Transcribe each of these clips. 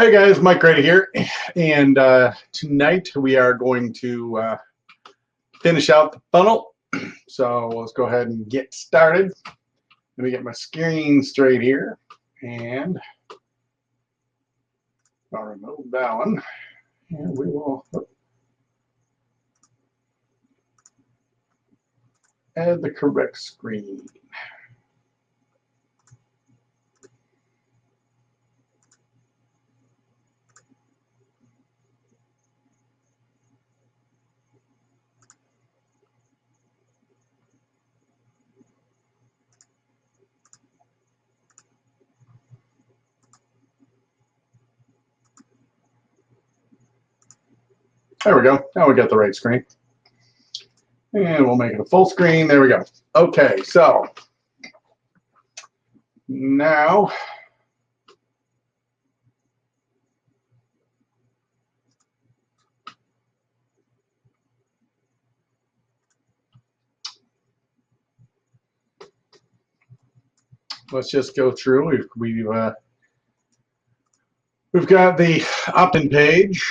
Hey guys, Mike Grady here, and tonight we are going to finish out the funnel. So let's go ahead and get started. Let me get my screen straight here, and I'll remove that one, and we will add the correct screen. There we go. Now we got the right screen. And we'll make it a full screen. There we go. Okay, so now let's just go through. We've got the opt-in page.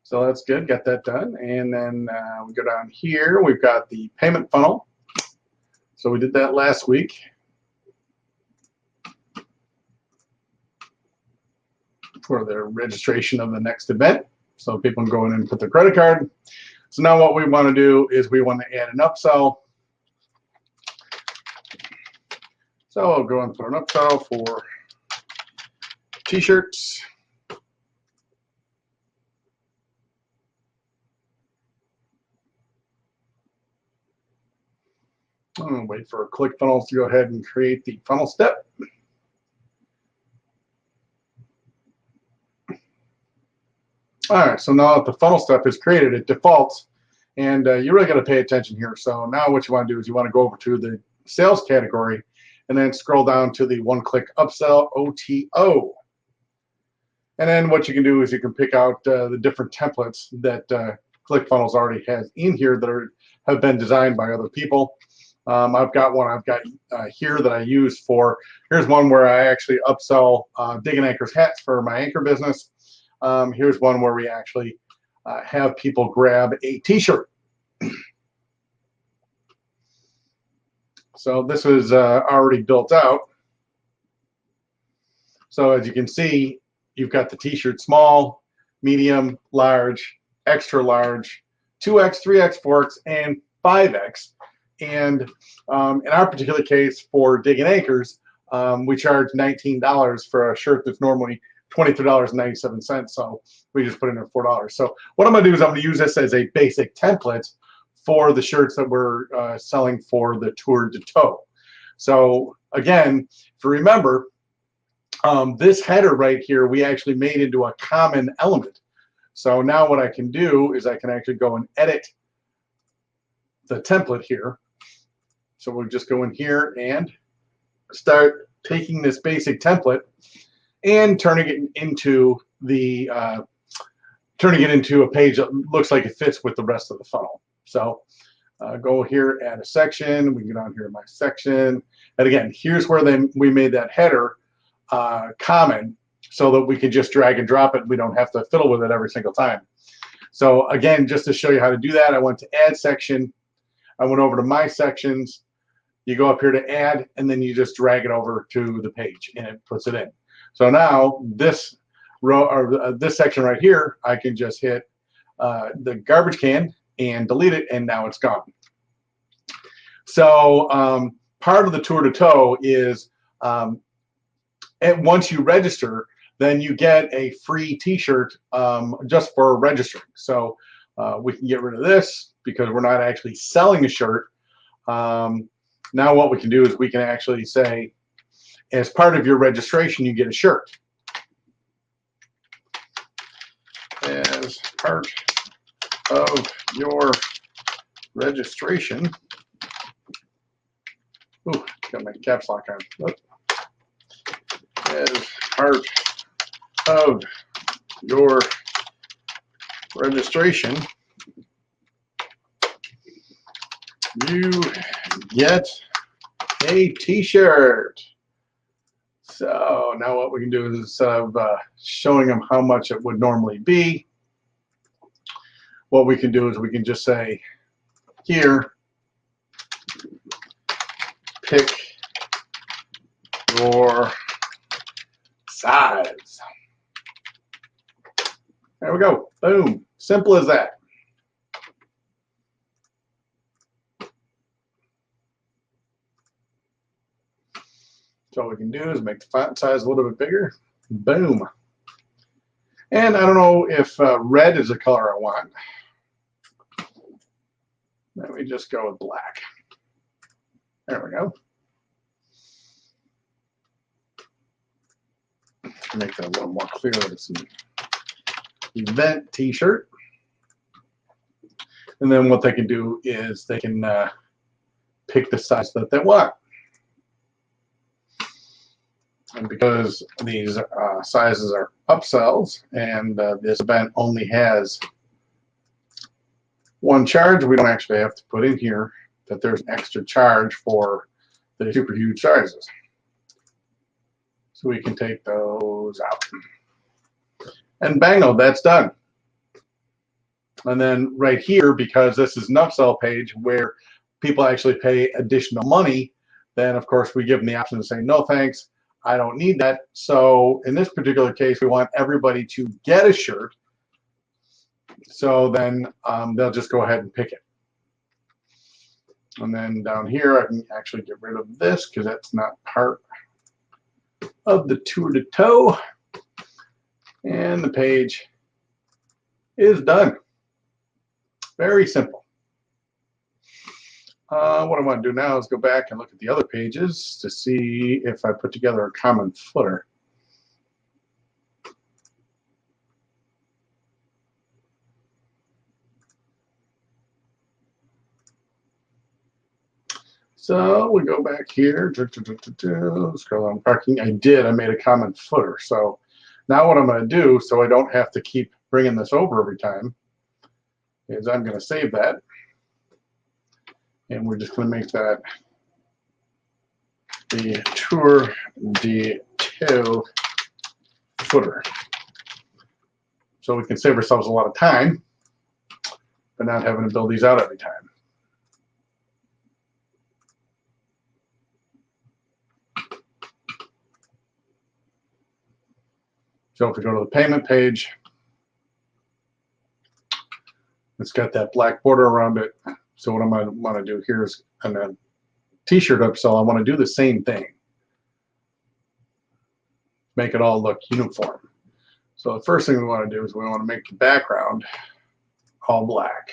So that's good, got that done. And then we go down here, we've got the payment funnel. So we did that last week. For the registration of the next event. So people can go in and put their credit card. So now what we want to do is we want to add an upsell. So I'll go and put an upsell for t-shirts. I'm going to wait for ClickFunnels to go ahead and create the funnel step. All right, so now that the funnel step is created, it defaults, and you really got to pay attention here. So now what you want to do is you want to go over to the sales category and then scroll down to the one-click upsell OTO. And then what you can do is you can pick out the different templates that ClickFunnels already has in here that have been designed by other people. I've got one here that I use for, here's one where I actually upsell Digging Anchors hats for my anchor business. Here's one where we actually have people grab a t-shirt. So this is already built out. So as you can see, you've got the t-shirt small, medium, large, extra large, 2X, 3X, 4X, and 5X. And in our particular case for Digging Anchors, we charge $19 for a shirt that's normally $23.97. So we just put in there $4. So what I'm going to do is I'm going to use this as a basic template for the shirts that we're selling for the tour de toe. So again, if you remember, this header right here, we actually made into a common element. So now what I can do is I can actually go and edit the template here. So we'll just go in here and start taking this basic template and turning it into a page that looks like it fits with the rest of the funnel. So go here, add a section. We can get on here in my section. And again, here's where we made that header common so that we can just drag and drop it. We don't have to fiddle with it every single time. So again, just to show you how to do that, I went to add section. I went over to my sections. You go up here to add, and then you just drag it over to the page, and it puts it in. So now this row or this section right here, I can just hit the garbage can and delete it, and now it's gone. So part of the tour de toe is once you register, then you get a free t-shirt just for registering. So we can get rid of this because we're not actually selling a shirt. Now what we can do is we can actually say, as part of your registration, you get a shirt. As part of your registration, ooh, got my caps lock on. As part of your registration, you get a t-shirt. So now what we can do is instead of showing them how much it would normally be, what we can do is we can just say here, pick your size. There we go. Boom. Simple as that. So all we can do is make the font size a little bit bigger. Boom. And I don't know if red is the color I want. Let me just go with black. There we go. Make that a little more clear that it's an event t-shirt. And then what they can do is they can pick the size that they want. And because these sizes are upsells and this event only has one charge, we don't actually have to put in here that there's an extra charge for the super huge sizes. So we can take those out. And bango, that's done. And then right here, because this is an upsell page where people actually pay additional money, then of course we give them the option to say, no thanks, I don't need that. So in this particular case, we want everybody to get a shirt. So then they'll just go ahead and pick it. And then down here, I can actually get rid of this because that's not part of the tour de toe. And the page is done. Very simple. What I want to do now is go back and look at the other pages to see if I put together a common footer. So we go back here, scroll on parking. I made a common footer. So now what I'm going to do, so I don't have to keep bringing this over every time, is I'm going to save that. And we're just going to make that the tour de toe footer. So we can save ourselves a lot of time, but not having to build these out every time. So if we go to the payment page, it's got that black border around it. So what I'm going to want to do here is on a t-shirt upsell, I want to do the same thing. Make it all look uniform. So the first thing we want to do is we want to make the background all black.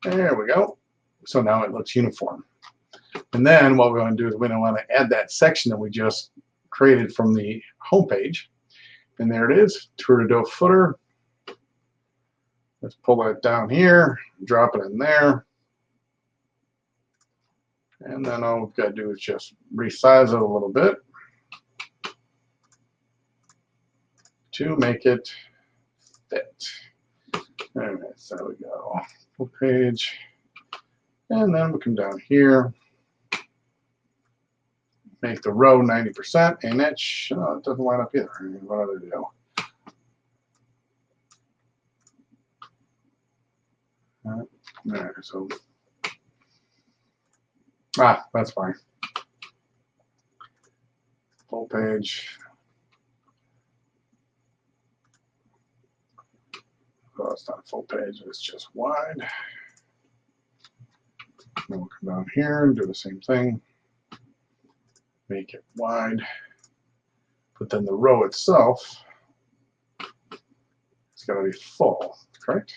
There we go. So now it looks uniform. And then what we want to do is we want to add that section that we just created from the home page. And there it is, tour de toe footer. Let's pull that down here, drop it in there. And then all we've got to do is just resize it a little bit to make it fit. All right, so there we go. Full page. And then we come down here, make the row 90%, and it doesn't line up either. What do I do? There, so that's fine. Full page. Oh, it's not full page, it's just wide. Then we'll come down here and do the same thing. Make it wide. But then the row itself, it's got to be full, correct?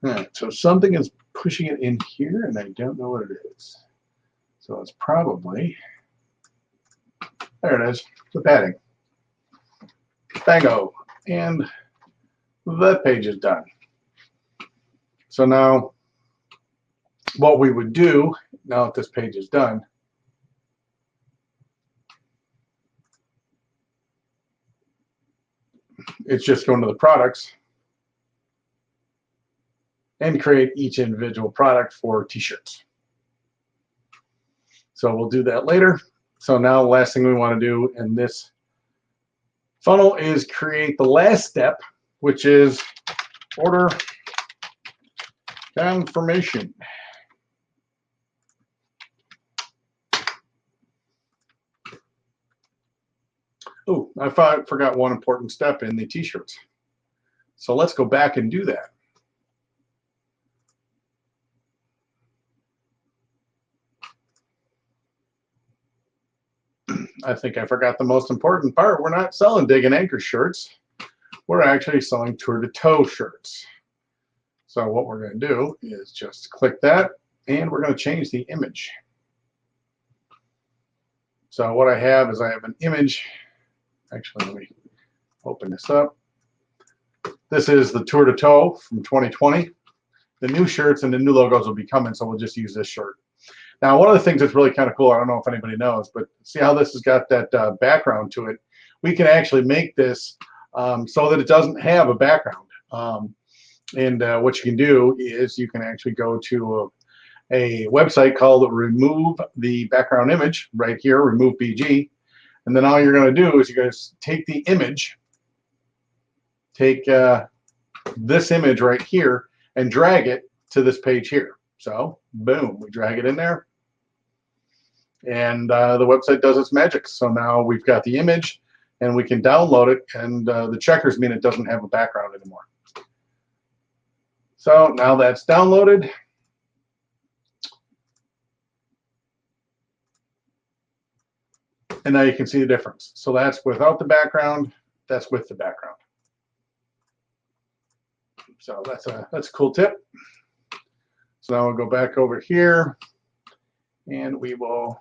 All right, so something is pushing it in here, and I don't know what it is. So it's probably, there it is, the padding. Bango, and that page is done. So now, what we would do, now that this page is done, it's just going to the products and create each individual product for t-shirts. So we'll do that later. So now the last thing we want to do in this funnel is create the last step, which is order confirmation. Oh, I forgot one important step in the t-shirts. So let's go back and do that. I think I forgot the most important part. We're not selling Dig and Anchor shirts. We're actually selling Tour to Toe shirts. So what we're going to do is just click that, and we're going to change the image. So what I have is I have an image. Actually, let me open this up. This is the Tour to Toe from 2020. The new shirts and the new logos will be coming, so we'll just use this shirt. Now, one of the things that's really kind of cool, I don't know if anybody knows, but see how this has got that background to it? We can actually make this so that it doesn't have a background. What you can do is you can actually go to a website called Remove the Background Image, right here, Remove BG. And then all you're going to do is you're going to take the image, take this image right here, and drag it to this page here. So, boom, we drag it in there, and the website does its magic. So now we've got the image, and we can download it, and the checkers mean it doesn't have a background anymore. So now that's downloaded. And now you can see the difference. So that's without the background, that's with the background. So that's a cool tip. So now we'll go back over here, and we will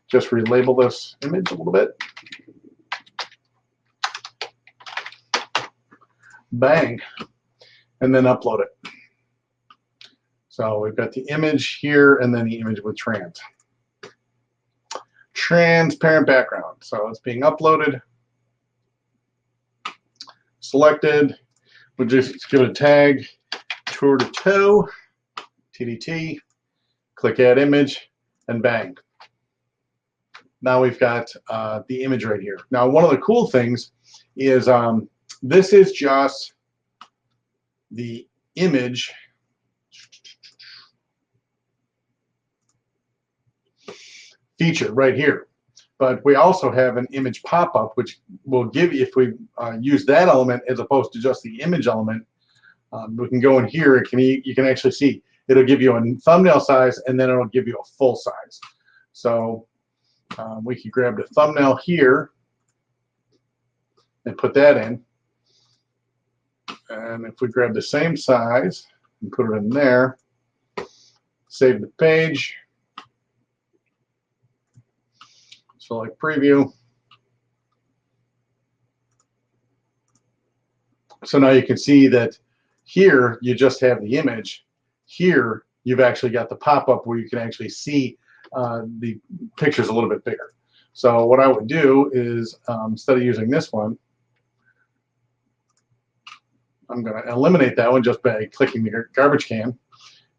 just relabel this image a little bit. Bang. And then upload it. So we've got the image here, and then the image with transparent background. So it's being uploaded, selected. We'll just give it a tag, Tour to Toe, TDT, click Add Image, and bang. Now we've got the image right here. Now, one of the cool things is this is just the image feature right here. But we also have an image pop-up, which will give you, if we use that element as opposed to just the image element, we can go in here, you can actually see, it'll give you a thumbnail size, and then it'll give you a full size. So we can grab the thumbnail here and put that in. And if we grab the same size and put it in there, save the page, select preview. So now you can see that here you just have the image. Here you've actually got the pop-up where you can actually see the pictures a little bit bigger. So what I would do is instead of using this one, I'm going to eliminate that one just by clicking the garbage can.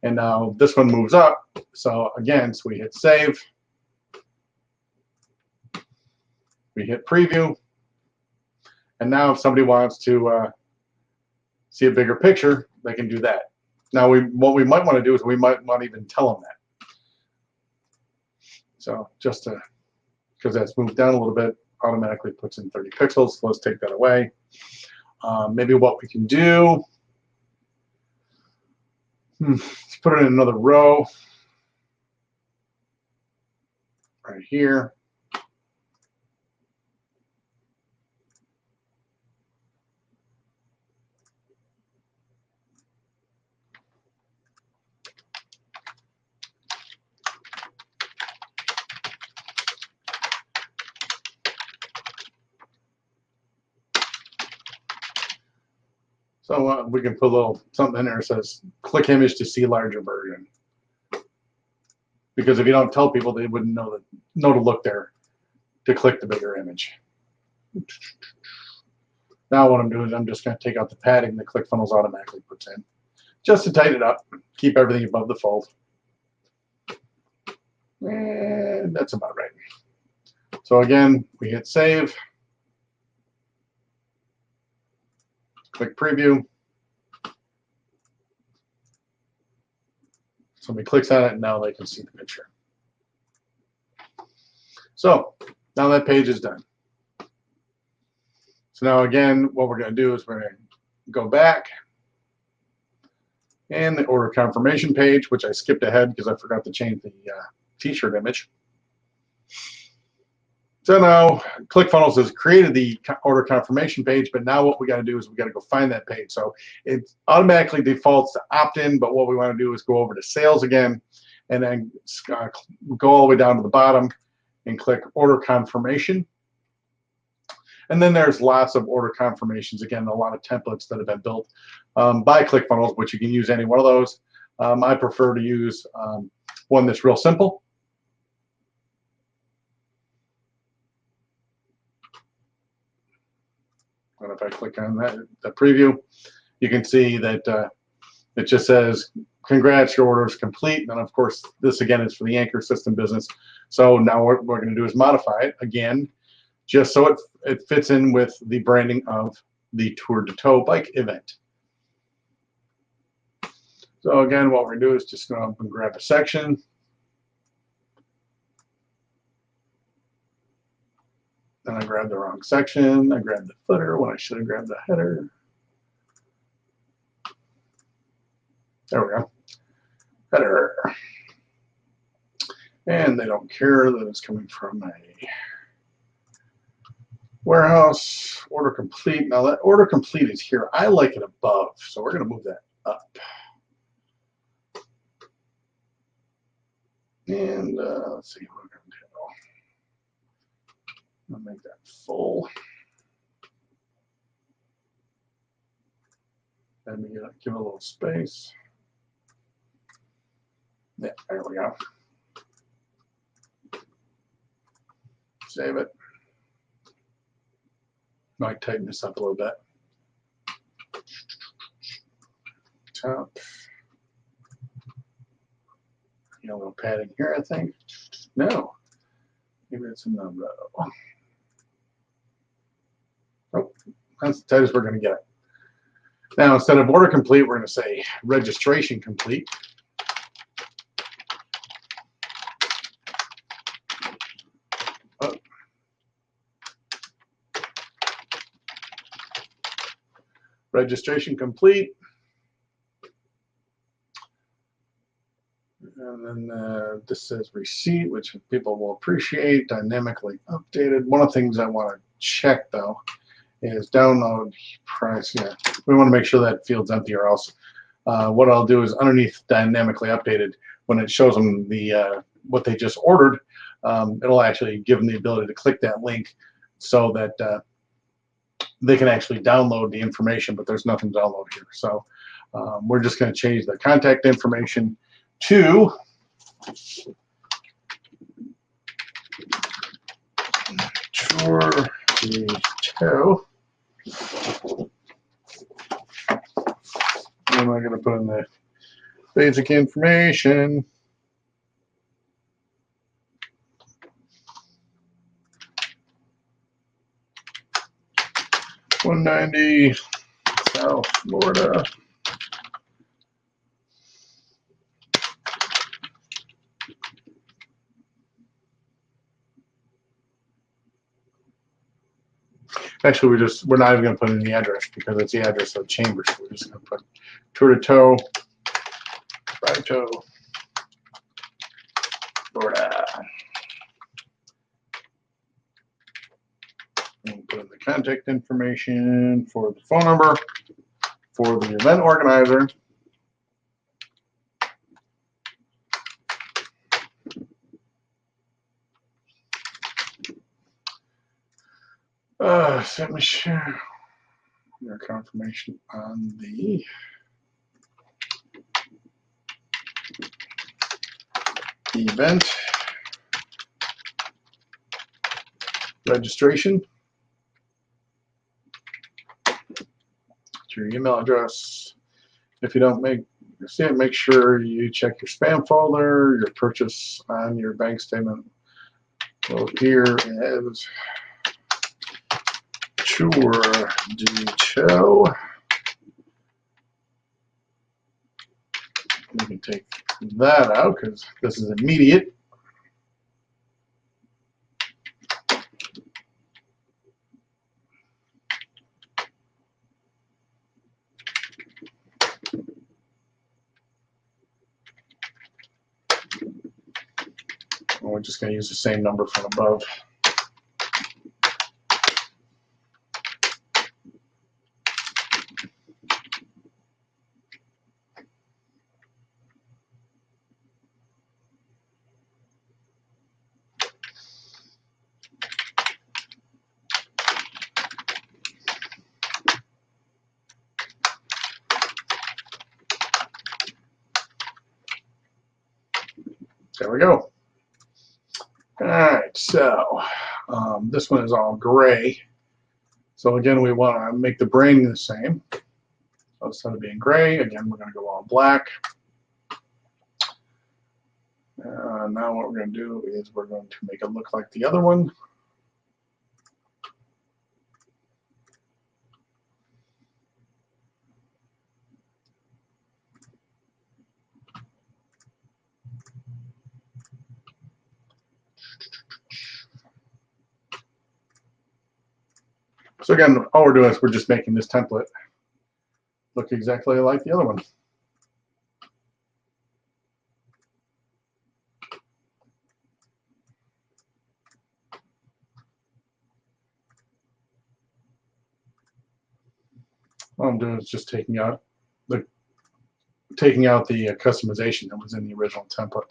And now this one moves up. So again, so we hit save. We hit preview. And now if somebody wants to see a bigger picture, they can do that. Now, what we might want to do is we might not even tell them that. So just to, because that's moved down a little bit, automatically puts in 30 pixels. So let's take that away. Maybe what we can do, let's put it in another row right here. So we can put a little something in there that says, click image to see larger version. Because if you don't tell people, they wouldn't know to look there to click the bigger image. Now what I'm doing is I'm just going to take out the padding that ClickFunnels automatically puts in, just to tighten it up, keep everything above the fold. And that's about right. So again, we hit save, click preview. Somebody clicks on it, and now they can see the picture. So now that page is done. So now again, what we're going to do is we're going to go back, and the order confirmation page, which I skipped ahead because I forgot to change the t-shirt image. So now ClickFunnels has created the order confirmation page, but now what we got to do is we got to go find that page. So it automatically defaults to opt-in, but what we want to do is go over to sales again, and then go all the way down to the bottom and click order confirmation. And then there's lots of order confirmations. Again, a lot of templates that have been built by ClickFunnels, which you can use any one of those. I prefer to use one that's real simple. And if I click on that, the preview, you can see that it just says, congrats, your order is complete. And of course, this again is for the anchor system business. So now what we're going to do is modify it again, just so it fits in with the branding of the Tour de Toe bike event. So again, what we're going to do is just go up and grab a section. Then I grabbed the wrong section. I grabbed the footer when I should have grabbed the header. There we go. Header. And they don't care that it's coming from a warehouse. Order complete. Now that order complete is here. I like it above, so we're going to move that up. And let's see what we're going to do. I'll make that full. Let me give it a little space. Yeah, there we go. Save it. Might tighten this up a little bit. Top. A little padding here, I think. No. Maybe it's in the row. Oh, that's as tight as we're going to get it. Now, instead of order complete, we're going to say registration complete. Oh. Registration complete. And then this says receipt, which people will appreciate, dynamically updated. One of the things I want to check, though, is download price. Yeah, we want to make sure that field's empty, or else what I'll do is underneath dynamically updated, when it shows them the what they just ordered, it'll actually give them the ability to click that link so that they can actually download the information, but there's nothing to download here. So we're just going to change the contact information to Tour de Toe. And I'm going to put in the basic information. $190 South Florida. Actually, we're not even going to put in the address because it's the address of Chambers. So we're just going to put Tour de Toe, Florida. And put in the contact information for the phone number for the event organizer. Let me share your confirmation on the event registration to your email address. If you don't make you see it, make sure you check your spam folder, your purchase on your bank statement will appear as Tour de Show. We can take that out because this is immediate. And we're just going to use the same number from above. There we go. All right, so this one is all gray. So again, we want to make the branding the same. So instead of being gray, again, we're going to go all black. Now what we're going to do is we're going to make it look like the other one. So again, all we're doing is we're just making this template look exactly like the other one. All I'm doing is just taking out the customization that was in the original template.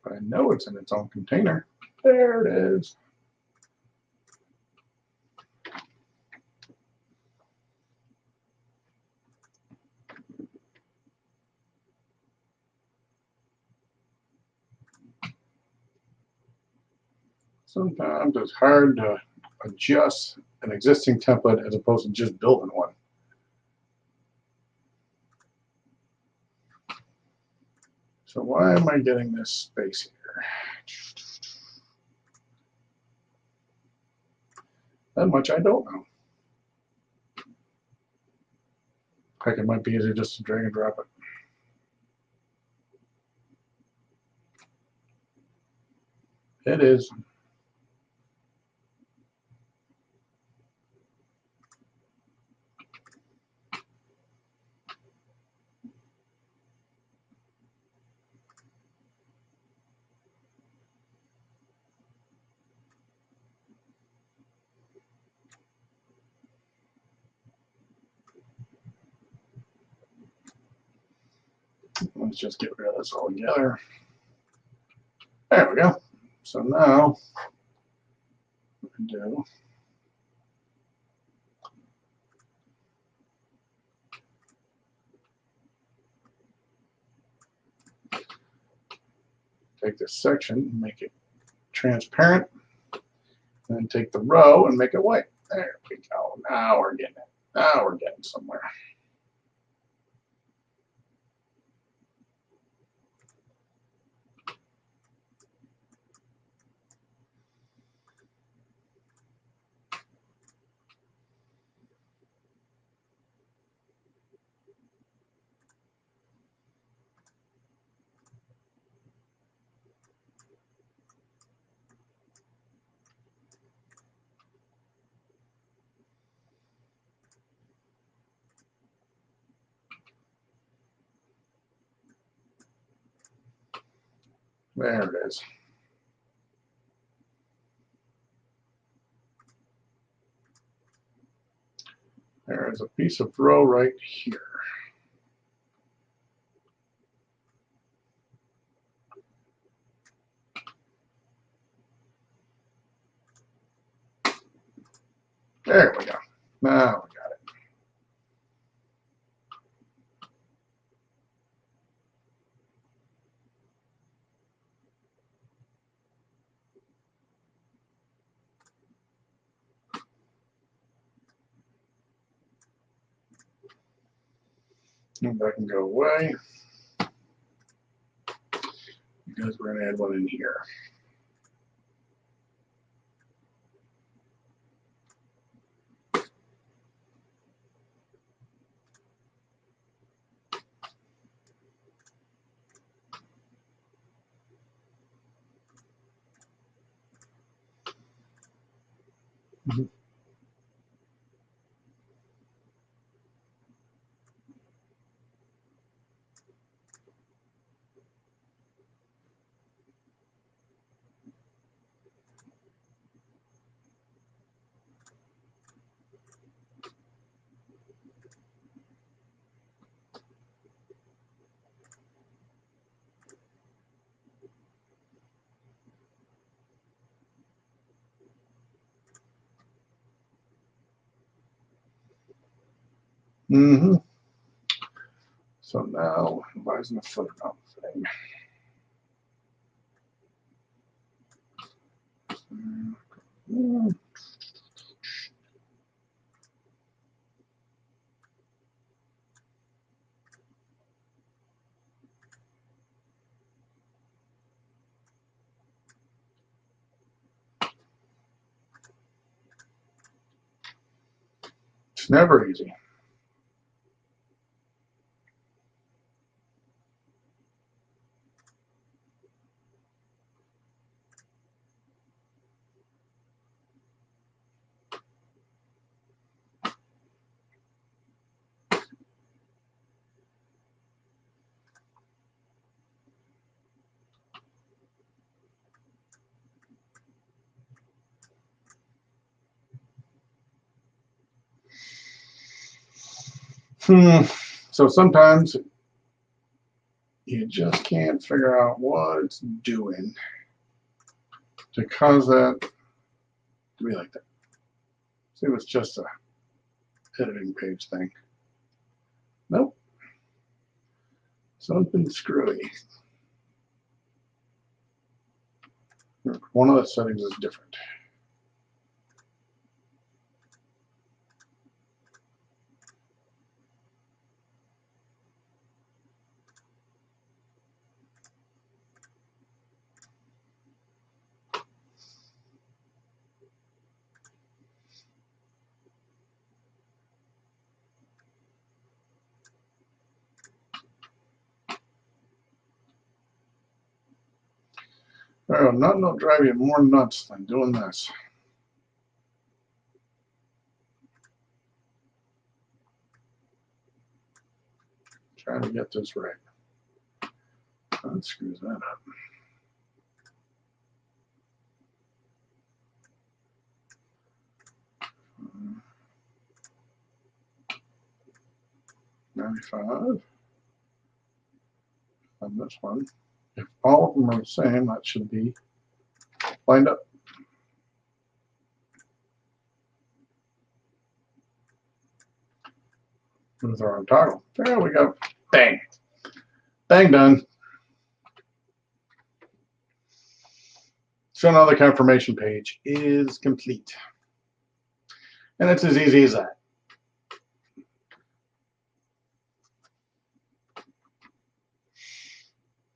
But I know it's in its own container. There it is. Sometimes it's hard to adjust an existing template as opposed to just building one. So why am I getting this space here? That much I don't know. Heck, it might be easier just to drag and drop it. It is. Let's just get rid of this all together. There we go. So now what we do take this section, make it transparent, and then take the row and make it white. There we go. Now we're getting it. Now we're getting somewhere. There it is. There is a piece of row right here. There we go. Now we got it. And that can go away because we're going to add one in here. Mm-hmm. So now, why isn't the footnote thing? It's never easy. So sometimes you just can't figure out what it's doing to cause that to be like that. See, it was just a editing page thing. Nope. Something screwy. One of the settings is different. Oh, nothing will drive you more nuts than doing this. Trying to get this right. That screws that up. Uh, 95 on this one. If all of them are the same, that should be lined up. With our toggle. There we go. Bang. Bang done. So now the confirmation page is complete. And it's as easy as that.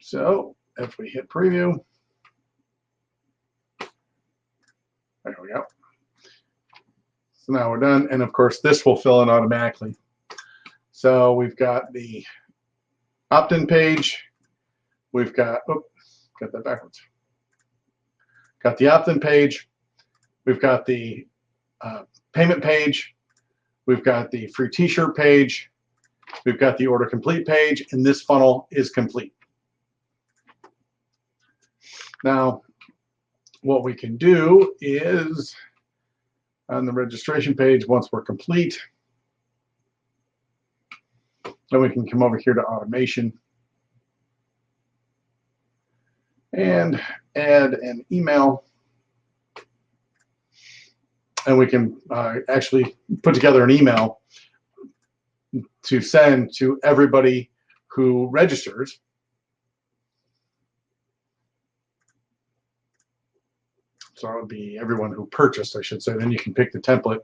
So if we hit preview, there we go. So now we're done. And of course, this will fill in automatically. So we've got the opt-in page. We've got, oh, got that backwards. Got the opt-in page. We've got the payment page. We've got the free t-shirt page. We've got the order complete page, and this funnel is complete. Now, what we can do is on the registration page, once we're complete, then we can come over here to automation and add an email. And we can actually put together an email to send to everybody who registers. So it would be everyone who purchased, I should say. Then you can pick the template.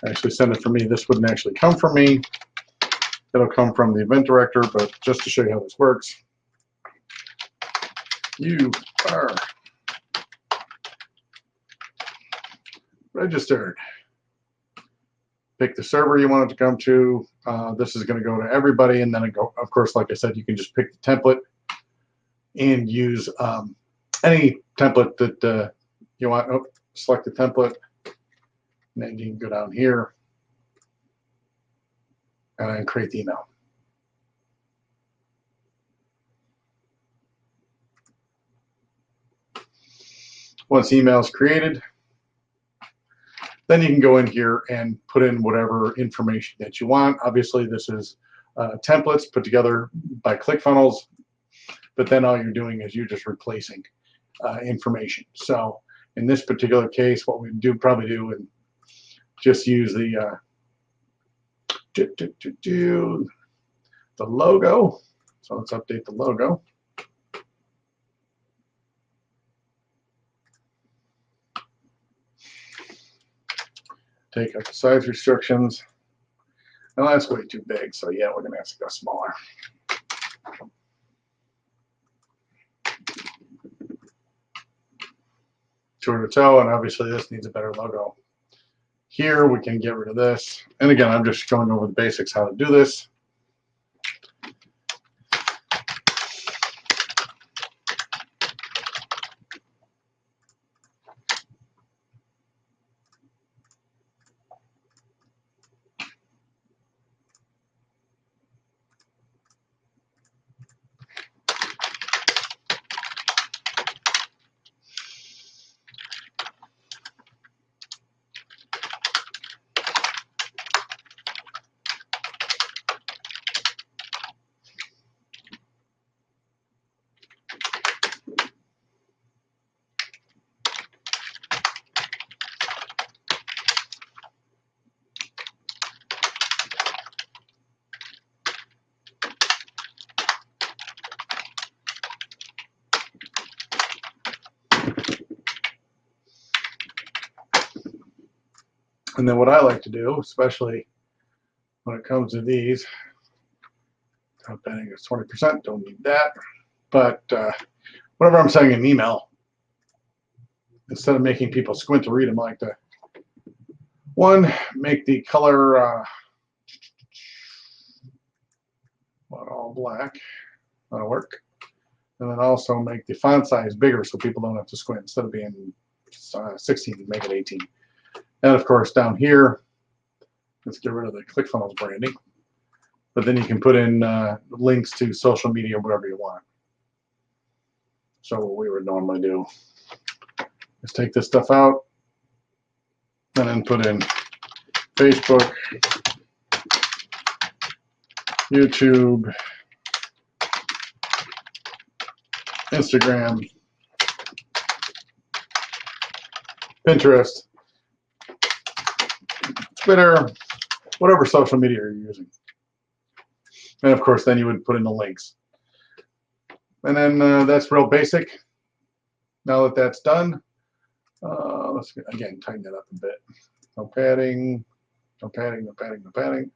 Actually send it for me. This wouldn't actually come from me. It'll come from the event director, but just to show you how this works, you are registered. Pick the server you want it to come to. This is going to go to everybody, and then it go. Of course, like I said, you can just pick the template and use any template that you want. Oh, select the template, and then you can go down here and then create the email. Once the email is created, then you can go in here and put in whatever information that you want. Obviously, this is templates put together by ClickFunnels, but then all you're doing is you're just replacing information. So in this particular case, what we probably do and just use the logo. So let's update the logo. Take out the size restrictions. Well, that's way too big, so yeah, we're going to have to go smaller. Shoulder to toe, and obviously this needs a better logo. Here we can get rid of this. And again, I'm just going over the basics how to do this. And then what I like to do, especially when it comes to these, top banding is 20%, don't need that. But whenever I'm sending an email, instead of making people squint to read them, I like to, one, make the color all black. That'll work. And then also make the font size bigger so people don't have to squint. Instead of being 16, make it 18. And of course, down here, let's get rid of the ClickFunnels branding. But then you can put in links to social media, whatever you want. So what we would normally do is take this stuff out and then put in Facebook, YouTube, Instagram, Pinterest, Twitter, whatever social media you're using. And of course, then you would put in the links. And then that's real basic. Now that that's done, let's again tighten that up a bit. No padding, no padding, no padding, no padding.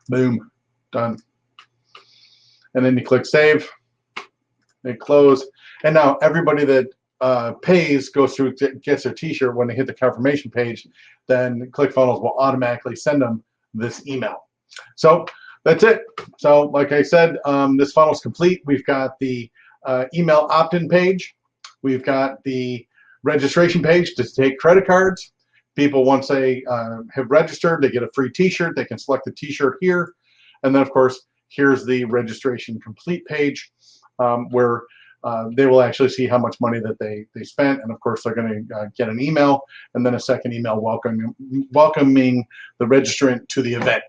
Boom, done. And then you click save, and close. And now everybody that pays goes through, gets their t-shirt. When they hit the confirmation page, then ClickFunnels will automatically send them this email. So that's it. So like I said, this funnel is complete. We've got the email opt-in page. We've got the registration page to take credit cards. People, once they have registered, they get a free t-shirt. They can select the t-shirt here. And then of course, here's the registration complete page where they will actually see how much money that they spent, and of course they're going to get an email and then a second email welcoming the registrant to the event.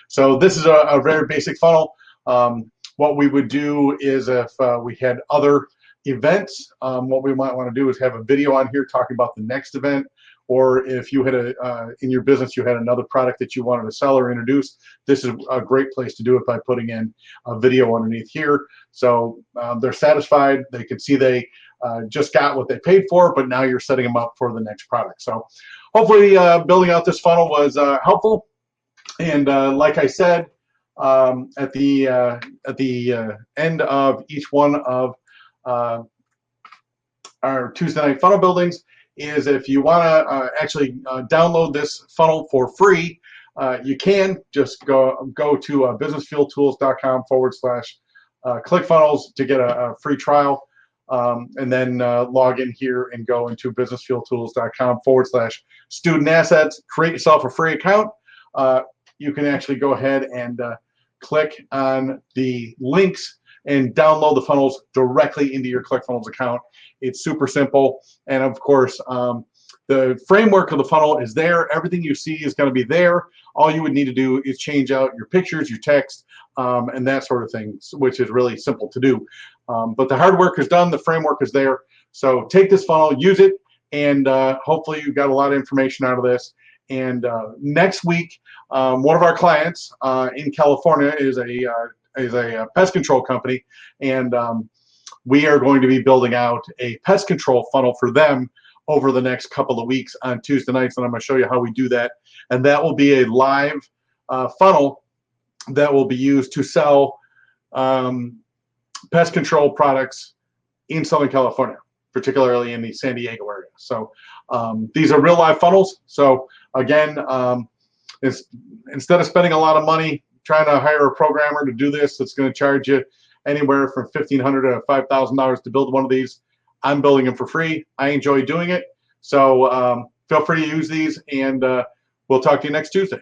So this is a very basic funnel. What we would do is if we had other events, what we might want to do is have a video on here talking about the next event, or if you had in your business you had another product that you wanted to sell or introduce, this is a great place to do it by putting in a video underneath here. So they're satisfied, they can see they just got what they paid for, but now you're setting them up for the next product. So hopefully building out this funnel was helpful. And like I said, at the end of each one of our Tuesday night funnel buildings is if you want to actually download this funnel for free, you can just go to businessfueltools.com/ClickFunnels to get a free trial, and then log in here and go into businessfueltools.com/student-assets, create yourself a free account. You can actually go ahead and click on the links and download the funnels directly into your ClickFunnels account. It's super simple, and of course the framework of the funnel is there. Everything you see is going to be there. All you would need to do is change out your pictures, your text, and that sort of thing, which is really simple to do. But the hard work is done, the framework is there. So take this funnel, use it, and hopefully you got a lot of information out of this. And next week, one of our clients in California is a pest control company, and we are going to be building out a pest control funnel for them over the next couple of weeks on Tuesday nights, and I'm going to show you how we do that. And that will be a live funnel that will be used to sell pest control products in Southern California, particularly in the San Diego area. So these are real live funnels. So again, instead of spending a lot of money trying to hire a programmer to do this, it's going to charge you anywhere from $1,500 to $5,000 to build one of these. I'm building them for free. I enjoy doing it. So feel free to use these, and we'll talk to you next Tuesday.